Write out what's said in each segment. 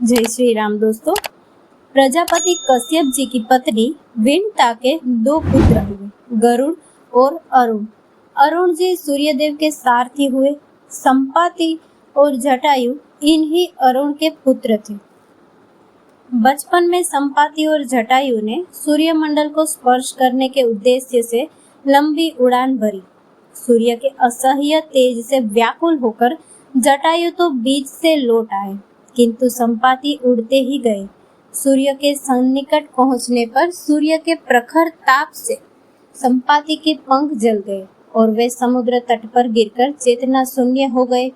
जय श्री राम दोस्तों। प्रजापति कश्यप जी की पत्नी विनता के दो पुत्र हुए, गरुड़ और अरुण। अरुण जी सूर्यदेव के सारथी हुए। संपाति और जटायु इन्हीं अरुण के पुत्र थे। बचपन में संपाति और जटायु ने सूर्यमंडल को स्पर्श करने के उद्देश्य से लंबी उड़ान भरी। सूर्य के असह्य तेज से व्याकुल होकर जटायु तो बीच से लौट आए, किंतु संपाति उड़ते ही गए। सूर्य के सन्निकट पहुंचने पर सूर्य के प्रखर ताप से संपाति के पंख जल गए और वे समुद्र तट पर गिरकर चेतना शून्य हो गए।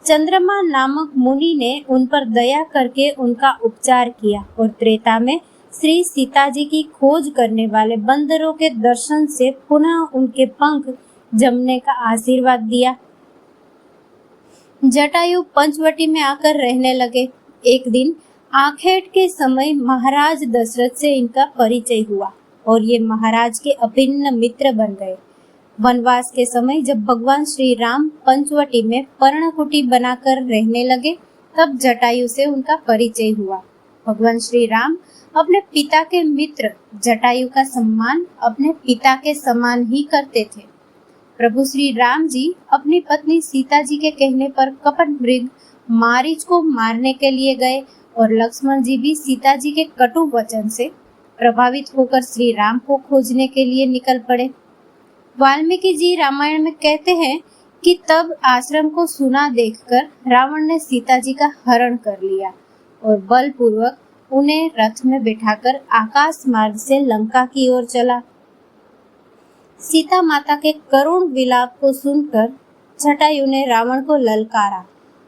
चंद्रमा नामक मुनि ने उन पर दया करके उनका उपचार किया और त्रेता में श्री सीता जी की खोज करने वाले बंदरों के दर्शन से पुनः उनके पंख जमने का आशीर्वाद दिया। जटायु पंचवटी में आकर रहने लगे। एक दिन आखेट के समय महाराज दशरथ से इनका परिचय हुआ और ये महाराज के अभिन्न मित्र बन गए। वनवास के समय जब भगवान श्री राम पंचवटी में पर्णकुटी बनाकर रहने लगे, तब जटायु से उनका परिचय हुआ। भगवान श्री राम अपने पिता के मित्र जटायु का सम्मान अपने पिता के समान ही करते थे। प्रभु श्री राम जी अपनी पत्नी सीता जी के कहने पर कपट मृग मारीच को मारने के लिए गए और लक्ष्मण जी भी सीता जी के कटु वचन से प्रभावित होकर श्री राम को खोजने के लिए निकल पड़े। वाल्मीकि जी रामायण में कहते हैं कि तब आश्रम को सुना देखकर रावण ने सीता जी का हरण कर लिया और बलपूर्वक उन्हें रथ में बिठाकर आकाश मार्ग से लंका की ओर चला। सीता माता के करुण विलाप को सुनकर जटायु ने रावण को ललकारा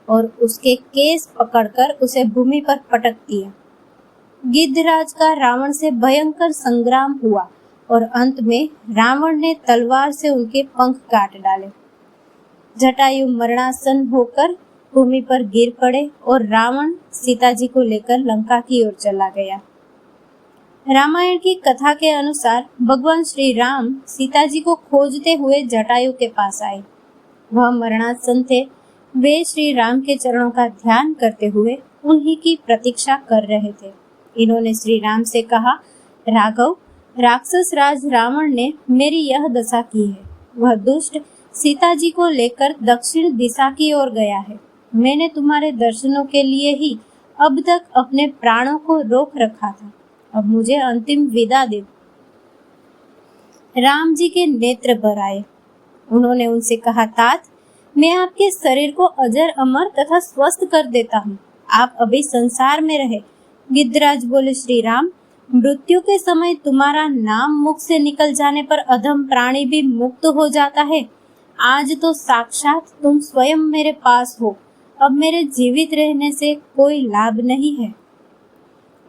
और उसके केस पकड़कर उसे भूमि पर पटक दिया। गिद्धराज का रावण से भयंकर संग्राम हुआ और अंत में रावण ने तलवार से उनके पंख काट डाले। जटायु मरणासन होकर भूमि पर गिर पड़े और रावण सीता जी को लेकर लंका की ओर चला गया। रामायण की कथा के अनुसार भगवान श्री राम सीता जी को खोजते हुए जटायु के पास आए। वह मरणासन थे। वे श्री राम के चरणों का ध्यान करते हुए उन्हीं की प्रतीक्षा कर रहे थे। इन्होंने श्री राम से कहा, राघव, राक्षस राज रावण ने मेरी यह दशा की है। वह दुष्ट सीता जी को लेकर दक्षिण दिशा की ओर गया है। मैंने तुम्हारे दर्शनों के लिए ही अब तक अपने प्राणों को रोक रखा था। अब मुझे अंतिम विदा दे। राम जी के नेत्र भर आए। उन्होंने उनसे कहा, तात, मैं आपके शरीर को अजर अमर तथा स्वस्थ कर देता हूँ। आप अभी संसार में रहे। गिद्धराज बोले, श्री राम, मृत्यु के समय तुम्हारा नाम मुख से निकल जाने पर अधम प्राणी भी मुक्त हो जाता है। आज तो साक्षात तुम स्वयं मेरे पास हो। अब मेरे जीवित रहने से कोई लाभ नहीं है।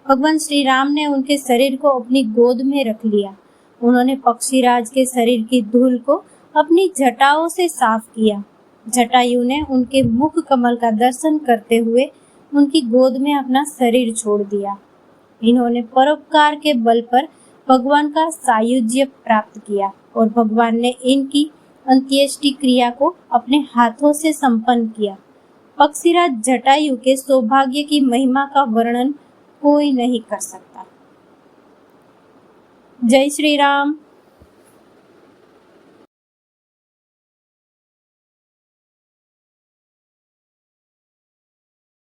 भगवान श्री राम ने उनके शरीर को अपनी गोद में रख लिया। उन्होंने पक्षीराज के शरीर की धूल को अपनी जटाओं से साफ किया। जटायु ने उनके मुख कमल का दर्शन करते हुए उनकी गोद में अपना शरीर छोड़ दिया। इन्होंने परोपकार के बल पर भगवान का सायुज्य प्राप्त किया और भगवान ने इनकी अंत्येष्टि क्रिया को अपने हाथों से संपन्न किया। पक्षीराज जटायु के सौभाग्य की महिमा का वर्णन कोई नहीं कर सकता। जय श्री राम।